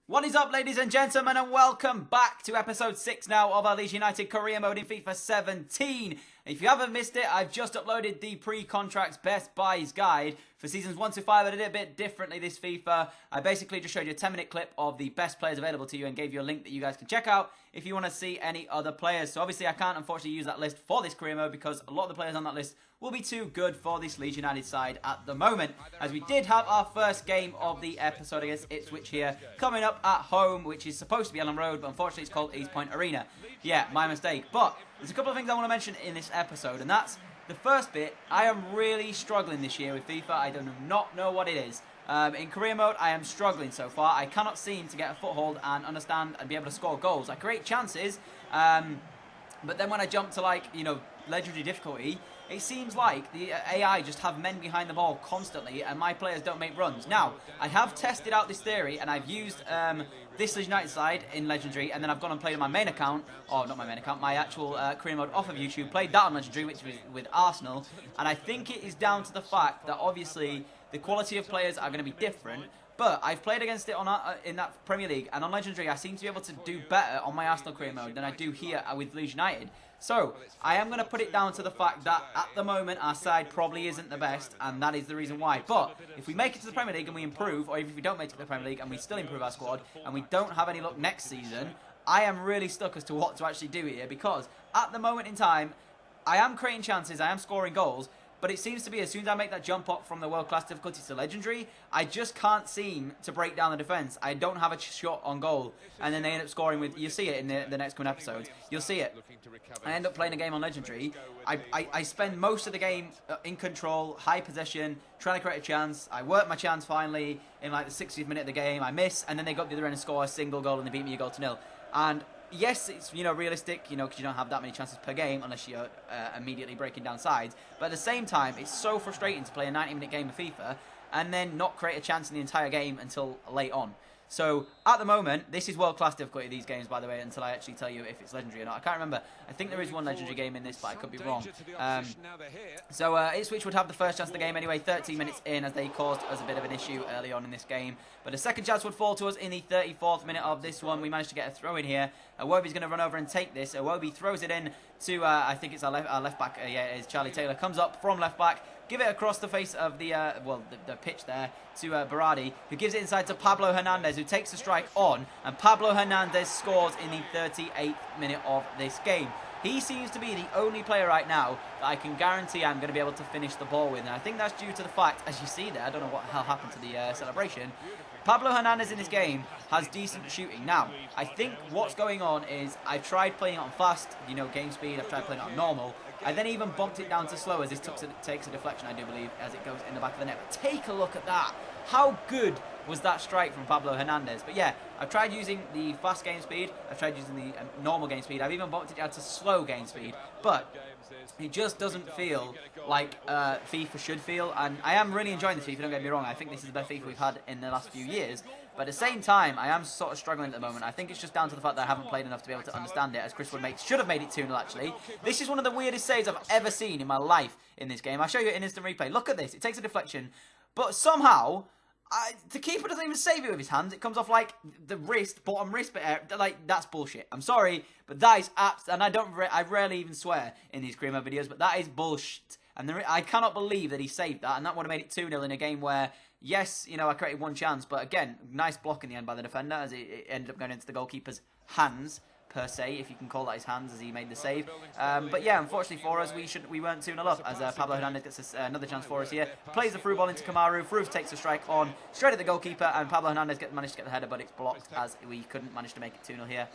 What is up, ladies and gentlemen, and welcome back to episode 6 now of our Leeds United career mode in FIFA 17. If you haven't missed it, I've just uploaded the pre-contracts best buys guide for seasons 1 to 5. I did it a bit differently this FIFA. I basically just showed you a 10-minute clip of the best players available to you and gave you a link that you guys can check out if you want to see any other players. So obviously I can't unfortunately use that list for this career mode because a lot of the players on that list will be too good for this Leeds United side at the moment, as we did have our first game of the episode against Ipswich here coming up at home, which is supposed to be Ellen Road, but unfortunately it's called East Point Arena. Yeah, my mistake. But there's a couple of things I want to mention in this episode, and that's the first bit. I am really struggling this year with FIFA. I do not know what it is. In career mode, I am struggling so far. I cannot seem to get a foothold and understand and be able to score goals. I create chances, but then when I jump to, like, legendary difficulty, it seems like the AI just have men behind the ball constantly and my players don't make runs. Now, I have tested out this theory and I've used this Leeds United side in Legendary, and then I've gone and played on my main account, or not my main account, my actual career mode off of YouTube, played that on Legendary, which was with Arsenal, and I think it is down to the fact that obviously the quality of players are going to be different. But I've played against it on in that Premier League, and on Legendary I seem to be able to do better on my Arsenal career mode than I do here with Leeds United. So, I am going to put it down to the fact that at the moment our side probably isn't the best, and that is the reason why. But if we make it to the Premier League and we improve, or even if we don't make it to the Premier League and we still improve our squad, and we don't have any luck next season, I am really stuck as to what to actually do here, because at the moment in time, I am creating chances, I am scoring goals, but it seems to be as soon as I make that jump up from the world-class difficulty to Legendary, I just can't seem to break down the defence. I don't have a shot on goal, and then they end up scoring with... You'll see it in the next coming episodes. You'll see it. I end up playing a game on Legendary. I spend most of the game in control, high possession, trying to create a chance. I work my chance finally in like the 60th minute of the game. I miss, and then they go up the other end and score a single goal, and they beat me a goal to nil. And yes, it's realistic, because you don't have that many chances per game unless you're immediately breaking down sides. But at the same time, it's so frustrating to play a 90-minute game of FIFA and then not create a chance in the entire game until late on. So, at the moment, this is world-class difficulty, these games, by the way, until I actually tell you if it's Legendary or not. I can't remember. I think there is one Legendary game in this, but I could be wrong. Ipswich would have the first chance of the game anyway, 13 minutes in, as they caused us a bit of an issue early on in this game. But a second chance would fall to us in the 34th minute of this one. We managed to get a throw in here. Iwobi's going to run over and take this. Iwobi throws it in to, I think it's our left back. Yeah, it is Charlie Taylor. Comes up from left back. Give it across the face of the pitch there to Berardi, who gives it inside to Pablo Hernandez, who takes the strike on, and Pablo Hernandez scores in the 38th minute of this game. He seems to be the only player right now that I can guarantee I'm going to be able to finish the ball with, and I think that's due to the fact, as you see there, I don't know what the hell happened to the celebration, Pablo Hernandez in this game has decent shooting. Now, I think what's going on is I've tried playing it on fast, game speed, I've tried playing it on normal. I then even bumped it down to slow as this takes a deflection, I do believe, as it goes in the back of the net. But take a look at that. How good was that strike from Pablo Hernandez? But yeah, I've tried using the fast game speed. I've tried using the normal game speed. I've even bumped it down to slow game speed. But it just doesn't feel like FIFA should feel. And I am really enjoying this FIFA, don't get me wrong. I think this is the best FIFA we've had in the last few years. But at the same time, I am sort of struggling at the moment. I think it's just down to the fact that I haven't played enough to be able to understand it, as Chris Wood should have made it 2-0 actually. This is one of the weirdest saves I've ever seen in my life in this game. I'll show you it in instant replay. Look at this. It takes a deflection, but somehow the keeper doesn't even save it with his hands. It comes off like the bottom wrist bit. Like, that's bullshit. I'm sorry, but that is and I rarely even swear in these Creamer videos, but that is bullshit. And I cannot believe that he saved that, and that would have made it 2-0 in a game where, yes, I created one chance, but again, nice block in the end by the defender, as it ended up going into the goalkeeper's hands, per se, if you can call that his hands, as he made the save. But yeah, unfortunately for us, we weren't 2-0 up, as Pablo Hernandez gets another chance for us here. Plays the through ball into Kamaru. Froof takes a strike on straight at the goalkeeper, and Pablo Hernandez managed to get the header, but it's blocked, as we couldn't manage to make it 2-0 here.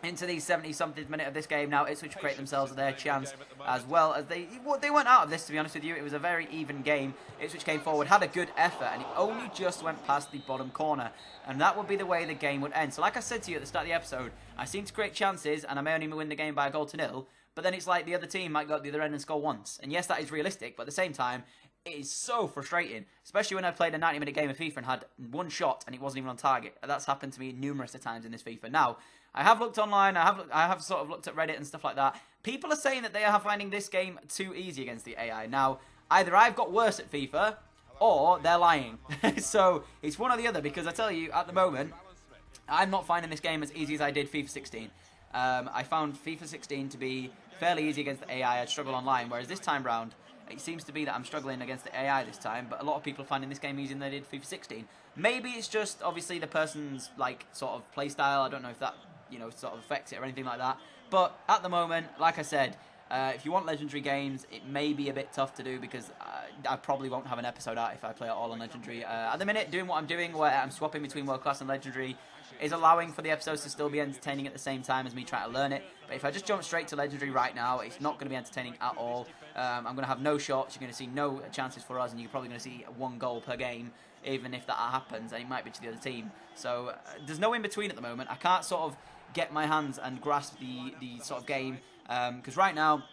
Into the 70-something minute of this game now, Ipswich create themselves their chance, as well as they weren't out of this, to be honest with you. It was a very even game. Ipswich came forward, had a good effort, and it only just went past the bottom corner, and that would be the way the game would end. So like I said to you at the start of the episode, I seem to create chances, and I may only win the game by a goal to nil, but then it's like the other team might go up the other end and score once. And yes, that is realistic, but at the same time, it is so frustrating, especially when I played a 90-minute game of FIFA and had one shot and it wasn't even on target. That's happened to me numerous times in this FIFA. Now, I have looked online, I have sort of looked at Reddit and stuff like that. People are saying that they are finding this game too easy against the AI. Now, either I've got worse at FIFA, or they're lying. So, it's one or the other, because I tell you, at the moment, I'm not finding this game as easy as I did FIFA 16. I found FIFA 16 to be fairly easy against the AI. I'd struggle online, whereas this time round, it seems to be that I'm struggling against the AI this time, but a lot of people are finding this game easier than they did FIFA 16. Maybe it's just, obviously, the person's, like, sort of play style. I don't know if that, you know, sort of affects it or anything like that. But at the moment, like I said, if you want Legendary games, it may be a bit tough to do because I probably won't have an episode out if I play it all on Legendary. At the minute, doing what I'm doing, where I'm swapping between World Class and Legendary, is allowing for the episodes to still be entertaining at the same time as me trying to learn it. But if I just jump straight to Legendary right now, it's not going to be entertaining at all. I'm going to have no shots, you're going to see no chances for us, and you're probably going to see 1 goal per game, even if that happens, and it might be to the other team. So there's no in-between at the moment. I can't sort of get my hands and grasp the sort of game, because right now,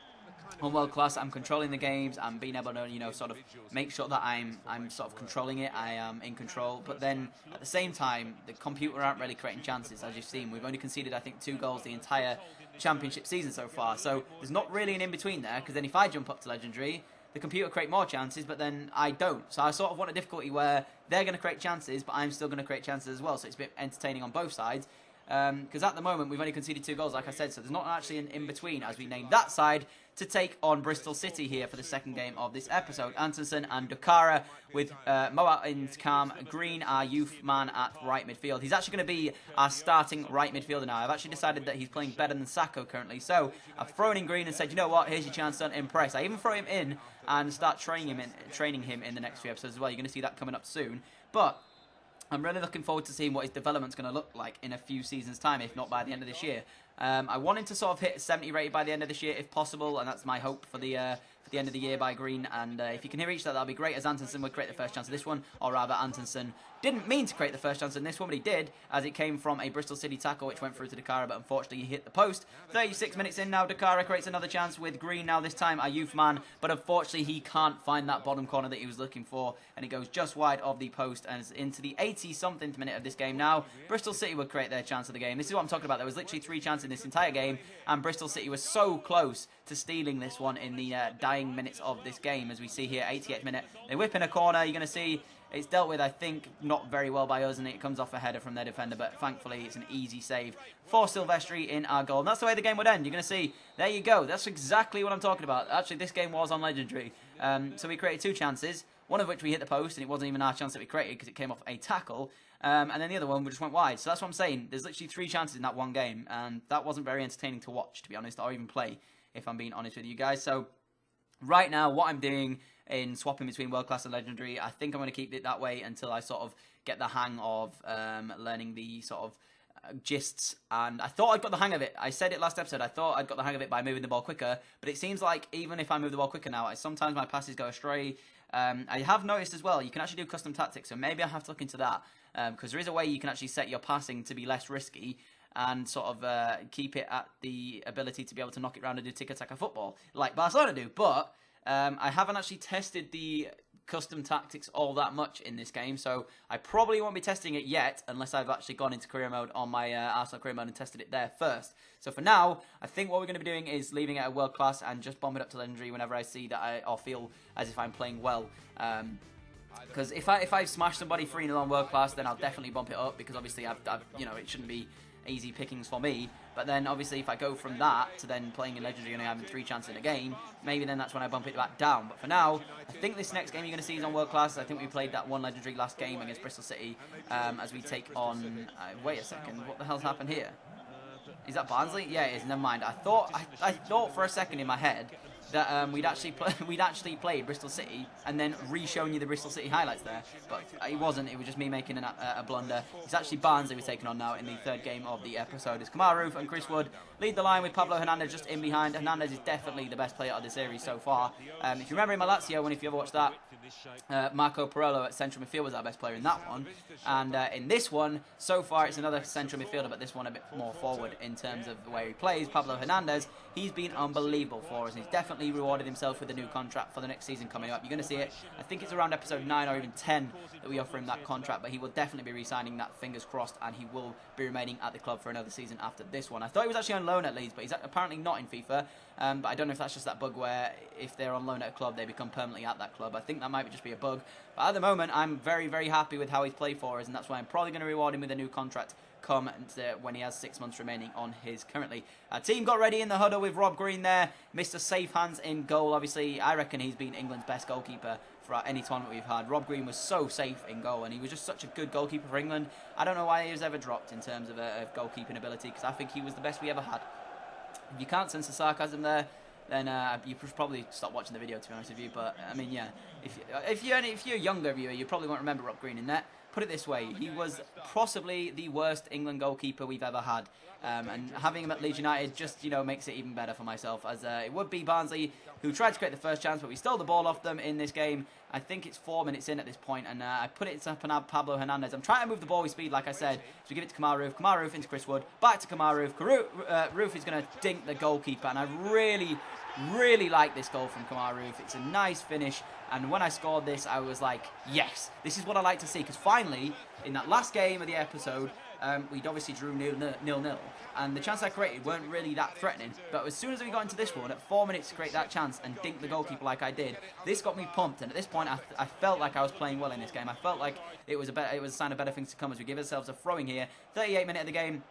on World Class, I'm controlling the games, I'm being able to, you know, sort of make sure that I'm sort of controlling it, I am in control, but then at the same time, the computer aren't really creating chances, as you've seen. We've only conceded, I think, 2 goals the entire championship season so far, so there's not really an in-between there, because then if I jump up to Legendary, the computer create more chances, but then I don't. So I sort of want a difficulty where they're going to create chances, but I'm still going to create chances as well, so it's a bit entertaining on both sides. Because at the moment, we've only conceded 2 goals, like I said, so there's not actually an in-between, as we named that side, to take on Bristol City here for the second game of this episode. Antonsen and Dukara with Moat in Calm, Green, our youth man at right midfield. He's actually going to be our starting right midfielder now. I've actually decided that he's playing better than Sacco currently, so I've thrown in Green and said, you know what, here's your chance to impress. I even throw him in and start training him in the next few episodes as well. You're going to see that coming up soon, but I'm really looking forward to seeing what his development's going to look like in a few seasons' time, if not by the end of this year. I want him to sort of hit 70 rated by the end of this year, if possible, and that's my hope for the end of the year by Green. And if you can reach that, that'll be great, as Antonsen would create the first chance of this one, or rather, Antonsen didn't mean to create the first chance in this one, but he did, as it came from a Bristol City tackle, which went through to Dakara, but unfortunately he hit the post. 36 minutes in now, Dakara creates another chance with Green now, this time a youth man, but unfortunately he can't find that bottom corner that he was looking for, and it goes just wide of the post, and it's into the 80-something minute of this game now. Bristol City would create their chance of the game. This is what I'm talking about. There was literally 3 chances in this entire game, and Bristol City was so close to stealing this one in the dying minutes of this game, as we see here, 88th minute. They whip in a corner. You're going to see it's dealt with, I think, not very well by us, and it comes off a header from their defender, but thankfully it's an easy save for Silvestri in our goal. And that's the way the game would end. You're going to see, there you go. That's exactly what I'm talking about. Actually, this game was on Legendary. So we created 2 chances, one of which we hit the post, and it wasn't even our chance that we created because it came off a tackle. And then the other one just went wide. So that's what I'm saying. There's literally 3 chances in that one game, and that wasn't very entertaining to watch, to be honest, or even play, if I'm being honest with you guys. So right now, what I'm doing in swapping between World Class and Legendary, I think I'm going to keep it that way until I sort of get the hang of learning the sort of gists. And I thought I'd got the hang of it. I said it last episode. I thought I'd got the hang of it by moving the ball quicker, but it seems like even if I move the ball quicker now, sometimes my passes go astray. I have noticed as well, you can actually do custom tactics, so maybe I have to look into that, because there is a way you can actually set your passing to be less risky and sort of keep it at the ability to be able to knock it around and do tiki-taka football, like Barcelona do. But I haven't actually tested the custom tactics all that much in this game, so I probably won't be testing it yet unless I've actually gone into career mode on my Arsenal career mode and tested it there first. So for now, I think what we're going to be doing is leaving it at World Class and just bomb it up to Legendary whenever I see that or feel as if I'm playing well. Because if I smash somebody 3-0 on World Class, then I'll definitely bump it up, because obviously I've you know, it shouldn't be easy pickings for me. But then obviously if I go from that to then playing in Legendary and having 3 chances in a game, maybe then that's when I bump it back down. But for now, I think this next game you're going to see is on World Class. I think we played that one Legendary last game against Bristol City, as we take on wait a second, what the hell's happened here? Is that Barnsley? Yeah, it is. Never mind. I thought for a second in my head that we'd actually played Bristol City and then re-shown you the Bristol City highlights there, but it wasn't. It was just me making a blunder. It's actually Barnsley we're taking on now in the 3rd game of the episode. It's Kamaru and Chris Wood lead the line with Pablo Hernandez just in behind. Hernandez is definitely the best player of the series so far. If you remember in my Lazio one, if you ever watched that, Marco Parolo at central midfield was our best player in that one, and in this one, so far it's another central midfielder, but this one a bit more forward in terms of the way he plays. Pablo Hernandez, he's been unbelievable for us, and he's definitely definitely rewarded himself with a new contract for the next season coming up. You're going to see it. I think it's around episode 9 or even 10 that we offer him that contract, but he will definitely be re-signing that, fingers crossed, and he will be remaining at the club for another season after this one. I thought he was actually on loan at Leeds, but he's apparently not in FIFA. But I don't know if that's just that bug where if they're on loan at a club, they become permanently at that club. I think that might just be a bug. But at the moment, I'm very, very happy with how he's played for us, and that's why I'm probably going to reward him with a new contract come when he has 6 months remaining on his currently. Our team got ready in the huddle with Rob Green there. Mr. Safe Hands in goal. Obviously, I reckon he's been England's best goalkeeper for any tournament we've had. Rob Green was so safe in goal, and he was just such a good goalkeeper for England. I don't know why he was ever dropped in terms of goalkeeping ability, because I think he was the best we ever had. If you can't sense the sarcasm there, then you should probably stop watching the video, to be honest with you. But I mean, yeah, if you're a younger viewer, you probably won't remember Rob Green in net. Put it this way, he was possibly the worst England goalkeeper we've ever had. And having him at Leeds United just, makes it even better for myself, as it would be Barnsley who tried to create the first chance, but we stole the ball off them in this game. I think it's 4 minutes in at this point, and I put it up on Pablo Hernandez. I'm trying to move the ball with speed, like I said, so we give it to Kamar Roof. Kamar Roof into Chris Wood, back to Kamar Roof. Roof is going to dink the goalkeeper, and I really like this goal from Kamar Roof. It's a nice finish, and when I scored this, I was like, yes, this is what I like to see, because finally, in that last game of the episode, we'd obviously drew 0-0, and the chance I created weren't really that threatening, but as soon as we got into this one, at 4 minutes to create that chance and dink the goalkeeper like I did, this got me pumped, and at this point, I felt like I was playing well in this game. I felt like it was a sign of better things to come as we give ourselves a throwing here. 38 minute of the game.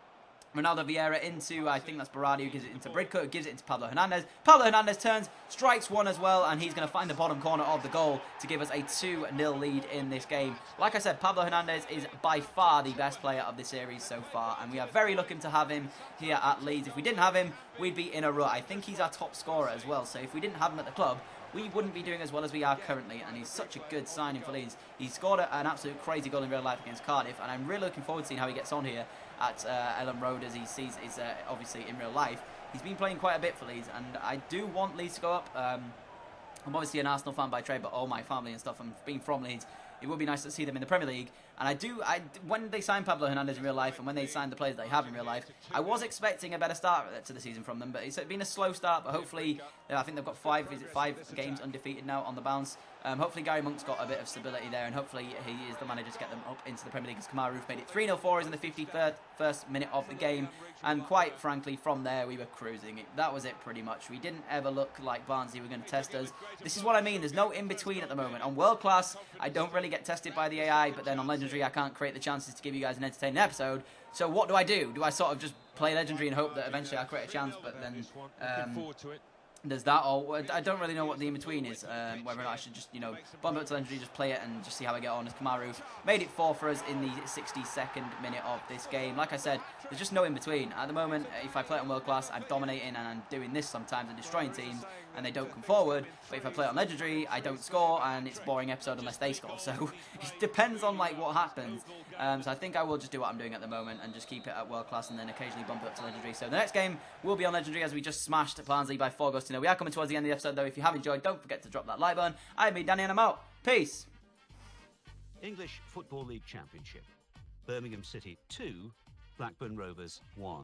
Ronaldo Vieira into, I think that's Berardi, who gives it into Bridcut, who gives it into Pablo Hernandez. Pablo Hernandez turns, strikes one as well, and he's going to find the bottom corner of the goal to give us a 2-0 lead in this game. Like I said, Pablo Hernandez is by far the best player of the series so far, and we are very lucky to have him here at Leeds. If we didn't have him, we'd be in a rut. I think he's our top scorer as well, so if we didn't have him at the club, we wouldn't be doing as well as we are currently, and he's such a good signing for Leeds. He scored an absolute crazy goal in real life against Cardiff, and I'm really looking forward to seeing how he gets on here at Ellen Road, as he sees is obviously in real life. He's been playing quite a bit for Leeds, and I do want Leeds to go up. I'm obviously an Arsenal fan by trade, but all my family and stuff, and being from Leeds, it would be nice to see them in the Premier League. And when they signed Pablo Hernandez in real life, and when they signed the players they have in real life, I was expecting a better start to the season from them, but it's been a slow start. But hopefully, I think they've got 5 games undefeated now on the bounce. Hopefully Gary Monk's got a bit of stability there, and hopefully he is the manager to get them up into the Premier League, as Kamar Roof made it 3-0 for us in the 51st minute of the game, and quite frankly, from there we were cruising. That was it pretty much. We didn't ever look like Barnsley were going to test us. This is what I mean, there's no in-between at the moment. On World Class, I don't really get tested by the AI, but then on Legendary, I can't create the chances to give you guys an entertaining episode. So what do? Do I sort of just play Legendary and hope that eventually I'll create a chance, but then there's that, or I don't really know what the in-between is, whether or not I should just, bump up to Legendary, just play it and just see how I get on, as Kamar Roof made it 4 for us in the 62nd minute of this game. Like I said, there's just no in-between. At the moment, if I play it on World Class, I'm dominating and I'm doing this sometimes and destroying teams, and they don't come forward. But if I play it on Legendary, I don't score, and it's a boring episode unless they score. So it depends on what happens. So I think I will just do what I'm doing at the moment and just keep it at World Class and then occasionally bump it up to Legendary. So the next game will be on Legendary, as we just smashed Barnsley by 4 goals to 0. We are coming towards the end of the episode, though. If you have enjoyed, don't forget to drop that like button. I've been Danny, and I'm out. Peace. English Football League Championship. Birmingham City 2, Blackburn Rovers 1.